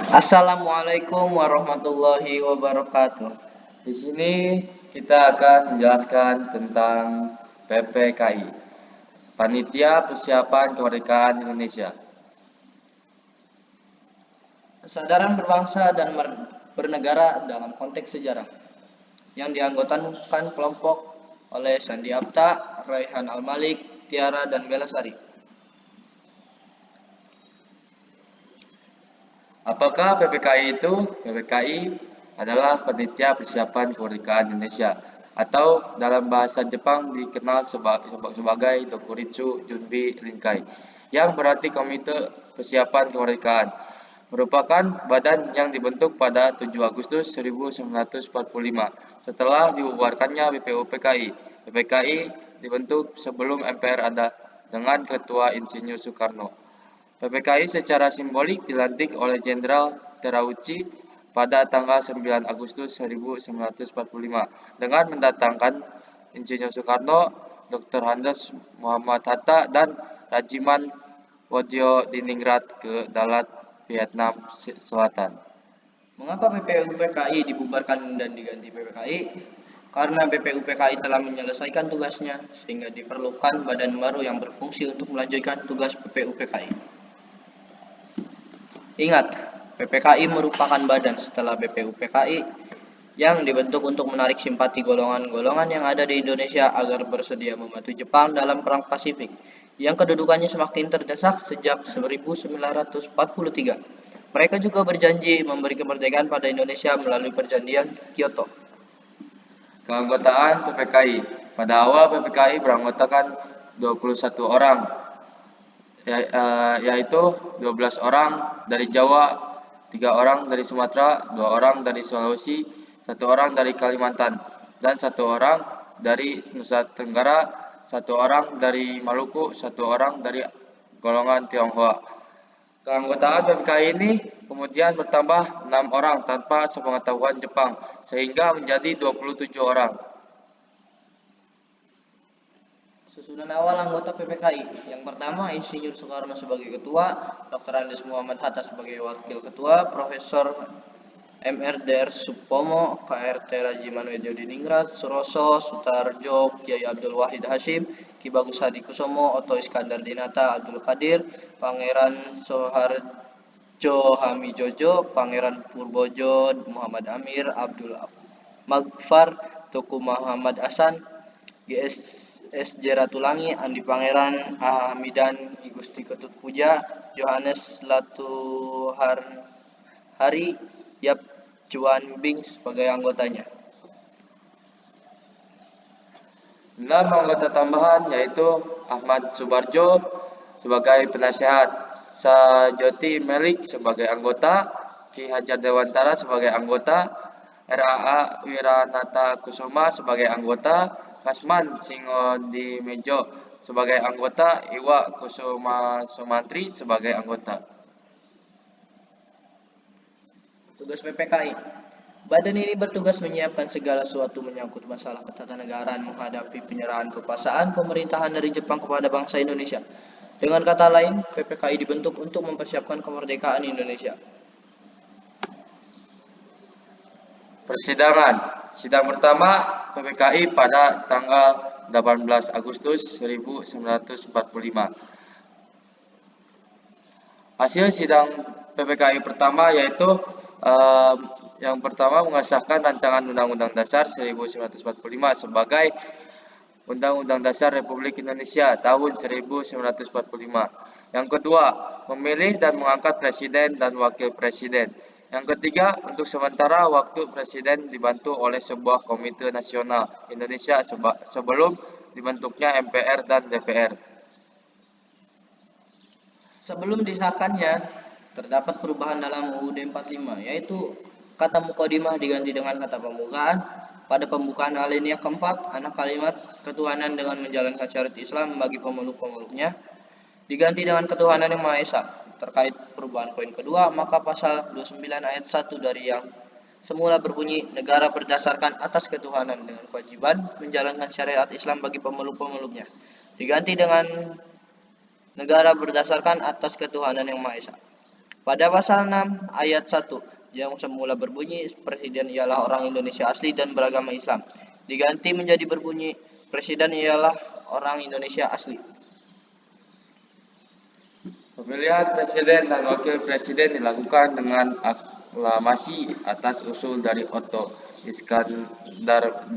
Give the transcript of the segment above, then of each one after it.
Assalamualaikum warahmatullahi wabarakatuh. Di sini kita akan menjelaskan tentang PPKI, Panitia Persiapan Kemerdekaan Indonesia. Kesadaran berbangsa dan bernegara dalam konteks sejarah yang dianggotakan kelompok oleh Sandi Apta, Raihan Al-Malik, Tiara, dan Bella Sari. Apakah PPKI itu? PPKI adalah Panitia Persiapan Kemerdekaan Indonesia atau dalam bahasa Jepang dikenal sebagai Dokuritsu Junbi Rinkai, yang berarti Komite Persiapan Kemerdekaan. Merupakan badan yang dibentuk pada 7 Agustus 1945 setelah dibubarkannya BPUPKI. PPKI dibentuk sebelum MPR ada dengan Ketua Insinyur Soekarno. PPKI secara simbolik dilantik oleh Jenderal Terauchi pada tanggal 9 Agustus 1945 dengan mendatangkan Insinyur Soekarno, Dr. Andes Muhammad Hatta, dan Rajiman Wodyo Diningrat ke Dalat, Vietnam Selatan. Mengapa BPUPKI dibubarkan dan diganti PPKI? Karena BPUPKI telah menyelesaikan tugasnya, sehingga diperlukan badan baru yang berfungsi untuk melanjutkan tugas BPUPKI. Ingat, PPKI merupakan badan setelah BPUPKI yang dibentuk untuk menarik simpati golongan-golongan yang ada di Indonesia agar bersedia membantu Jepang dalam Perang Pasifik, yang kedudukannya semakin terdesak sejak 1943. Mereka juga berjanji memberi kemerdekaan pada Indonesia melalui perjanjian Kyoto. Keanggotaan PPKI. Pada awal PPKI beranggotakan 21 orang, yaitu 12 orang dari Jawa, 3 orang dari Sumatera, 2 orang dari Sulawesi, 1 orang dari Kalimantan, dan 1 orang dari Nusa Tenggara, 1 orang dari Maluku, 1 orang dari golongan Tionghoa. Keanggotaan PPKI ini kemudian bertambah 6 orang tanpa sepengetahuan Jepang, sehingga menjadi 27 orang. Susunan awal anggota PPKI. Yang pertama, Insinyur Soekarno sebagai ketua, Dr. Andes Muhammad Hatta sebagai wakil ketua, Profesor MR Supomo, KRT Rajiman Wedyo Diningrat, Suroso, Sutarjo, Kiai Abdul Wahid Hashim, Ki Bagus Hadi Kusumo, Oto Iskandar Dinata, Abdul Qadir, Pangeran Soeharjo Hamijojo, Pangeran Purbojo, Muhammad Amir, Abdul Magfar, Tuku Muhammad Hasan, GS Ratulangi, Andi Pangeran, Hamidan, Igusti Ketut Puja, Johannes Latuhar Hari, Yap Cuan Bing sebagai anggotanya. 6 anggota tambahan yaitu Ahmad Subarjo sebagai penasehat, Sajoti Melik sebagai anggota, Ki Hajar Dewantara sebagai anggota, RAA Wiranata Kusuma sebagai anggota, Kasman Singodimejo sebagai anggota, Iwa Kusuma Sumantri sebagai anggota. Tugas PPKI. Badan ini bertugas menyiapkan segala sesuatu menyangkut masalah ketatanegaraan menghadapi penyerahan kekuasaan pemerintahan dari Jepang kepada bangsa Indonesia. Dengan kata lain, PPKI dibentuk untuk mempersiapkan kemerdekaan Indonesia. Persidangan. Sidang pertama PPKI pada tanggal 18 Agustus 1945. Hasil sidang PPKI pertama yaitu yang pertama mengesahkan rancangan Undang-Undang Dasar 1945 sebagai Undang-Undang Dasar Republik Indonesia tahun 1945. Yang kedua, memilih dan mengangkat presiden dan wakil presiden. Yang ketiga, untuk sementara waktu presiden dibantu oleh sebuah komite nasional Indonesia sebelum dibentuknya MPR dan DPR. Sebelum disahkannya, terdapat perubahan dalam UUD 45, yaitu kata mukodimah diganti dengan kata pembukaan. Pada pembukaan alinea keempat, anak kalimat ketuhanan dengan menjalankan syariat Islam bagi pemeluk-pemeluknya diganti dengan ketuhanan yang Maha Esa. Terkait perubahan poin kedua, maka pasal 29 ayat 1 dari yang semula berbunyi negara berdasarkan atas ketuhanan dengan kewajiban menjalankan syariat Islam bagi pemeluk-pemeluknya diganti dengan negara berdasarkan atas ketuhanan yang Maha Esa. Pada pasal 6 ayat 1 yang semula berbunyi Presiden ialah orang Indonesia asli dan beragama Islam, diganti menjadi berbunyi Presiden ialah orang Indonesia asli. Pemilihan presiden dan wakil presiden dilakukan dengan aklamasi atas usul dari Otto Iskandar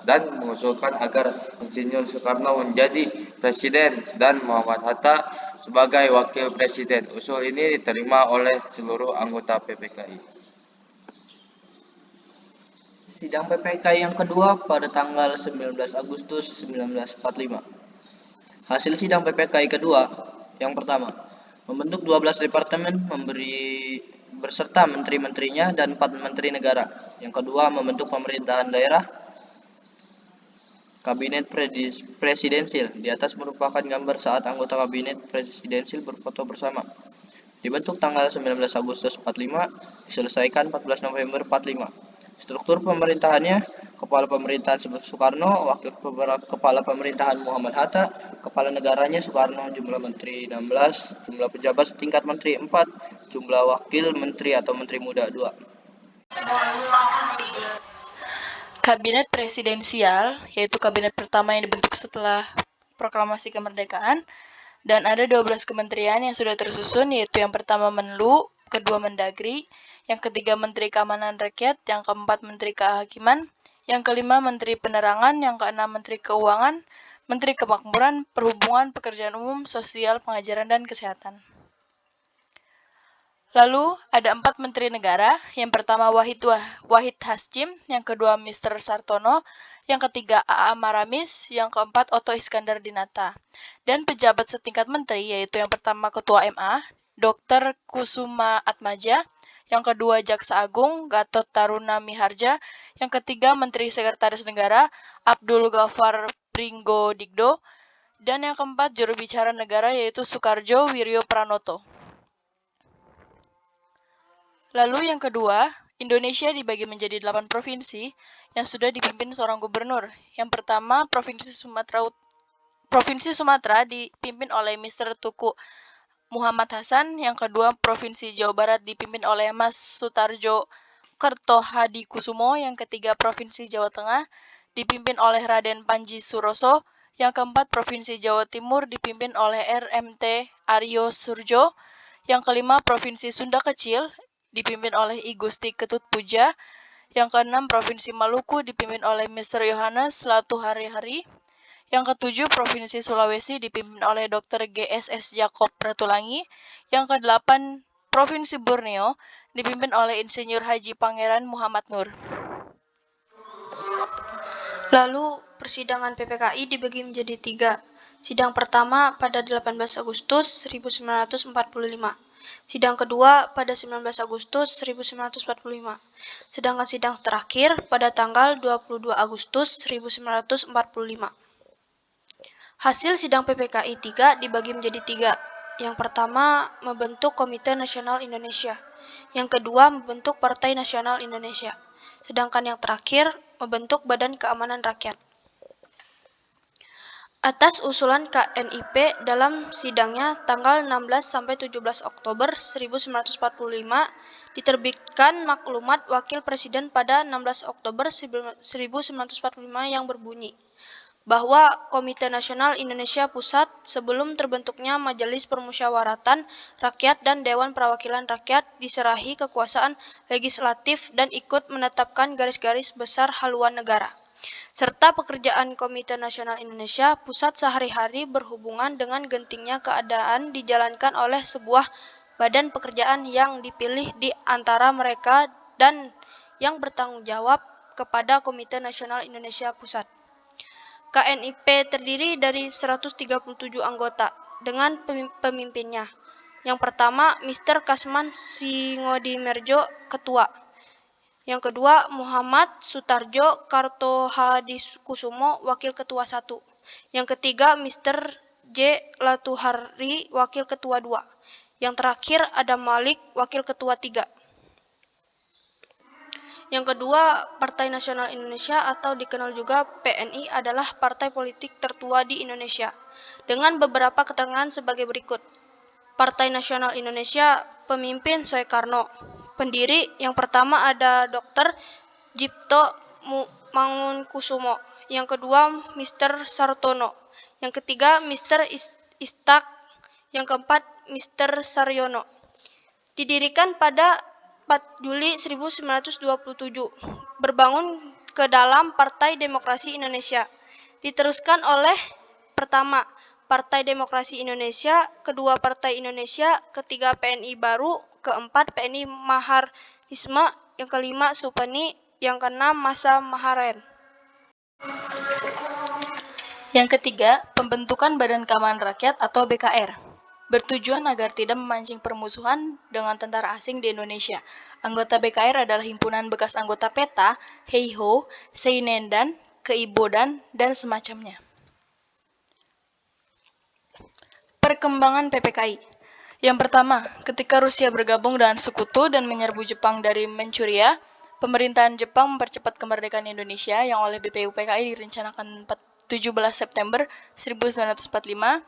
dan mengusulkan agar Insinyur Soekarno menjadi presiden dan Muhammad Hatta sebagai wakil presiden. Usul ini diterima oleh seluruh anggota PPKI. Sidang PPKI yang kedua pada tanggal 19 Agustus 1945. Hasil sidang PPKI kedua yang pertama, membentuk 12 departemen berserta menteri-menterinya dan 4 menteri negara. Yang kedua, membentuk pemerintahan daerah, kabinet presidensil. Di atas merupakan gambar saat anggota kabinet presidensil berfoto bersama. Dibentuk tanggal 19 Agustus 45, diselesaikan 14 November 45. Struktur pemerintahannya, Kepala Pemerintahan Soekarno, Wakil Kepala Pemerintahan Muhammad Hatta, Kepala Negaranya Soekarno, jumlah menteri 16, jumlah pejabat setingkat menteri 4, jumlah wakil menteri atau menteri muda 2. Kabinet presidensial, yaitu kabinet pertama yang dibentuk setelah proklamasi kemerdekaan, dan ada 12 kementerian yang sudah tersusun, yaitu yang pertama Menlu, kedua Mendagri, yang ketiga Menteri Keamanan Rakyat, yang keempat Menteri Kehakiman, yang kelima Menteri Penerangan, yang keenam Menteri Keuangan, Menteri Kemakmuran, Perhubungan, Pekerjaan Umum, Sosial, Pengajaran, dan Kesehatan. Lalu ada 4 menteri negara, yang pertama Wahid Hasyim, yang kedua Mr. Sartono, yang ketiga A.A. Maramis, yang keempat Otto Iskandar Dinata. Dan pejabat setingkat menteri yaitu yang pertama Ketua MA, Dr. Kusuma Atmaja, yang kedua Jaksa Agung, Gatot Taruna Miharja, yang ketiga Menteri Sekretaris Negara, Abdul Ghaffar Pringgodigdo, dan yang keempat juru bicara negara yaitu Soekarjo Wiryo Pranoto. Lalu yang kedua, Indonesia dibagi menjadi 8 provinsi yang sudah dipimpin seorang gubernur. Yang pertama, Provinsi Sumatera dipimpin oleh Mr. Tuku Muhammad Hasan. Yang kedua, Provinsi Jawa Barat dipimpin oleh Mas Sutarjo Kertohadikusumo. Yang ketiga, Provinsi Jawa Tengah dipimpin oleh Raden Panji Suroso. Yang keempat, Provinsi Jawa Timur dipimpin oleh RMT Aryo Surjo. Yang kelima, Provinsi Sunda Kecil dipimpin oleh I Gusti Ketut Puja. Yang keenam, Provinsi Maluku dipimpin oleh Mr. Yohanes Latu Hari-Hari. Yang ketujuh, Provinsi Sulawesi dipimpin oleh Dr. GSS Jakob Ratulangi. Yang kedelapan, Provinsi Borneo dipimpin oleh Insinyur Haji Pangeran Muhammad Nur. Lalu, persidangan PPKI dibagi menjadi 3. Sidang pertama pada 18 Agustus 1945. Sidang kedua pada 19 Agustus 1945. Sedangkan sidang terakhir pada tanggal 22 Agustus 1945. Hasil sidang PPKI 3 dibagi menjadi 3. Yang pertama, membentuk Komite Nasional Indonesia. Yang kedua, membentuk Partai Nasional Indonesia. Sedangkan yang terakhir, membentuk Badan Keamanan Rakyat. Atas usulan KNIP dalam sidangnya tanggal 16-17 Oktober 1945, diterbitkan maklumat Wakil Presiden pada 16 Oktober 1945 yang berbunyi bahwa Komite Nasional Indonesia Pusat sebelum terbentuknya Majelis Permusyawaratan Rakyat dan Dewan Perwakilan Rakyat diserahi kekuasaan legislatif dan ikut menetapkan garis-garis besar haluan negara. Serta pekerjaan Komite Nasional Indonesia Pusat sehari-hari berhubungan dengan gentingnya keadaan dijalankan oleh sebuah badan pekerjaan yang dipilih di antara mereka dan yang bertanggung jawab kepada Komite Nasional Indonesia Pusat. KNIP terdiri dari 137 anggota dengan pemimpinnya. Yang pertama, Mr. Kasman Singodimerjo, Ketua. Yang kedua, Muhammad Sutarjo Kartohadikusumo, Wakil Ketua 1. Yang ketiga, Mr. J. Latuhari, Wakil Ketua 2. Yang terakhir, Adam Malik, Wakil Ketua 3. Yang kedua, Partai Nasional Indonesia atau dikenal juga PNI adalah partai politik tertua di Indonesia, dengan beberapa keterangan sebagai berikut. Partai Nasional Indonesia Pemimpin Soekarno. Pendiri yang pertama ada Dr. Djipto Mangunkusumo. Yang kedua Mr. Sartono. Yang ketiga Mr. Ishak. Yang keempat Mr. Saryono. Didirikan pada 4 Juli 1927. Berbangun ke dalam Partai Demokrasi Indonesia. Diteruskan oleh pertama Partai Demokrasi Indonesia, kedua Partai Indonesia, ketiga PNI Baru, keempat PNI Maharisme, yang kelima Supeni, yang keenam masa Maharen. Yang ketiga, pembentukan Badan Keamanan Rakyat atau BKR. Bertujuan agar tidak memancing permusuhan dengan tentara asing di Indonesia. Anggota BKR adalah himpunan bekas anggota PETA, Heiho, Seinendan, Keibodan, dan semacamnya. Perkembangan PPKI. Yang pertama, ketika Rusia bergabung dengan Sekutu dan menyerbu Jepang dari Manchuria, pemerintahan Jepang mempercepat kemerdekaan Indonesia yang oleh BPU PKI direncanakan 17 September 1945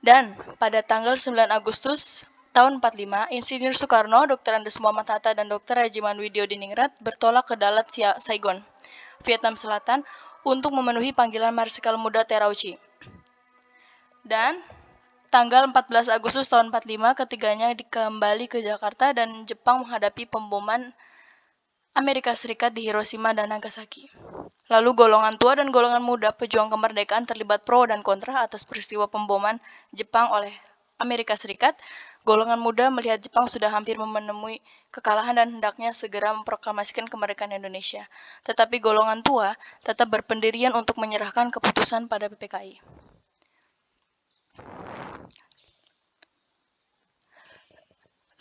dan pada tanggal 9 Agustus tahun 45, Insinyur Soekarno, Dr. Andes Muhammad Hatta, dan Dr. Haji Manwidyo Diningrat bertolak ke Dalat Saigon, Vietnam Selatan untuk memenuhi panggilan Marsikal Muda Terauchi. Dan tanggal 14 Agustus tahun 45, ketiganya kembali ke Jakarta dan Jepang menghadapi pemboman Amerika Serikat di Hiroshima dan Nagasaki. Lalu golongan tua dan golongan muda pejuang kemerdekaan terlibat pro dan kontra atas peristiwa pemboman Jepang oleh Amerika Serikat. Golongan muda melihat Jepang sudah hampir menemui kekalahan dan hendaknya segera memproklamasikan kemerdekaan Indonesia. Tetapi golongan tua tetap berpendirian untuk menyerahkan keputusan pada PPKI.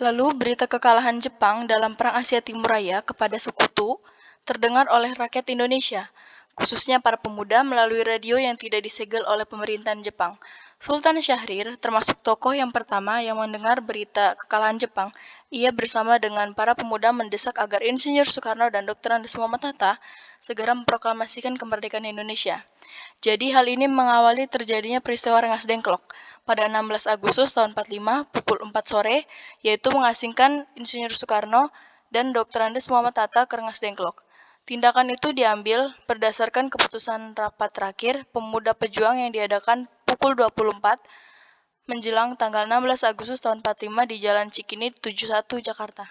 Lalu berita kekalahan Jepang dalam Perang Asia Timur Raya kepada Sekutu terdengar oleh rakyat Indonesia, khususnya para pemuda melalui radio yang tidak disegel oleh pemerintahan Jepang. Sultan Syahrir termasuk tokoh yang pertama yang mendengar berita kekalahan Jepang. Ia bersama dengan para pemuda mendesak agar Insinyur Soekarno dan Dr. Andes Muhammad Hatta segera memproklamasikan kemerdekaan Indonesia. Jadi hal ini mengawali terjadinya peristiwa Rengas Dengklok pada 16 Agustus tahun 45 pukul 4 sore, yaitu mengasingkan Insinyur Soekarno dan Dr. Andes Muhammad Hatta ke Rengas Dengklok. Tindakan itu diambil berdasarkan keputusan rapat terakhir pemuda pejuang yang diadakan pukul 24 menjelang tanggal 16 Agustus tahun 45 di Jalan Cikini 71 Jakarta.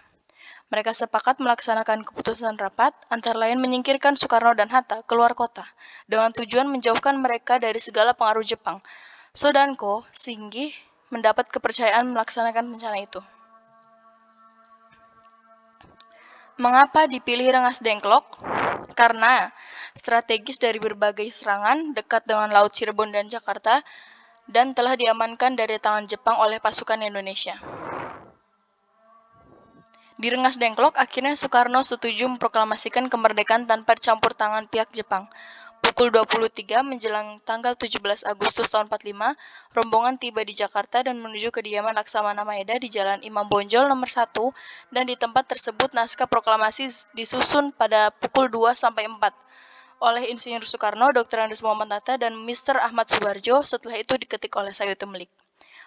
Mereka sepakat melaksanakan keputusan rapat, antara lain menyingkirkan Soekarno dan Hatta keluar kota, dengan tujuan menjauhkan mereka dari segala pengaruh Jepang. Sodanko Singgih mendapat kepercayaan melaksanakan rencana itu. Mengapa dipilih Rengas Dengklok? Karena strategis dari berbagai serangan, dekat dengan Laut Cirebon dan Jakarta, dan telah diamankan dari tangan Jepang oleh pasukan Indonesia. Di Rengas Dengklok, akhirnya Soekarno setuju memproklamasikan kemerdekaan tanpa campur tangan pihak Jepang. Pukul 23 menjelang tanggal 17 Agustus tahun 45, rombongan tiba di Jakarta dan menuju kediaman Laksamana Maeda di Jalan Imam Bonjol nomor 1, dan di tempat tersebut naskah proklamasi disusun pada pukul 2 sampai 4 oleh Insinyur Soekarno, Dr. Andes Muhammad Hatta, dan Mr. Ahmad Subarjo. Setelah itu diketik oleh Sayuti Melik.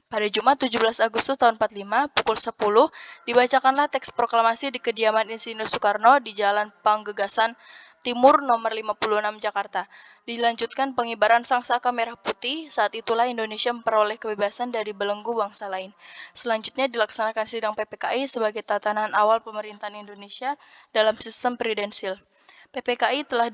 Pada Jumat 17 Agustus tahun 45, pukul 10, dibacakanlah teks proklamasi di kediaman Insinyur Soekarno di Jalan Panggegasan Timur nomor 56 Jakarta. Dilanjutkan pengibaran sangsaka merah putih, saat itulah Indonesia memperoleh kebebasan dari belenggu bangsa lain. Selanjutnya dilaksanakan sidang PPKI sebagai tatanan awal pemerintahan Indonesia dalam sistem presidensil. PPKI telah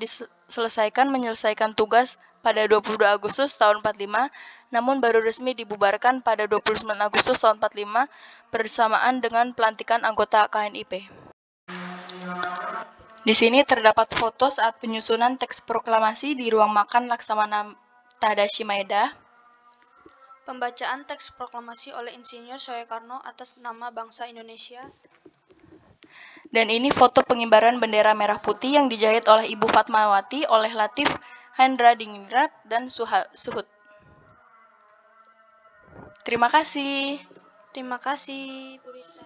menyelesaikan tugas pada 22 Agustus tahun 45, namun baru resmi dibubarkan pada 29 Agustus tahun 45 bersamaan dengan pelantikan anggota KNIP. Di sini terdapat foto saat penyusunan teks proklamasi di ruang makan Laksamana Tadashi Maeda. Pembacaan teks proklamasi oleh Insinyur Soekarno atas nama bangsa Indonesia. Dan ini foto pengibaran bendera merah putih yang dijahit oleh Ibu Fatmawati oleh Latif Hendra Diningrat dan Suhud. Terima kasih. Terima kasih, Bu Rita.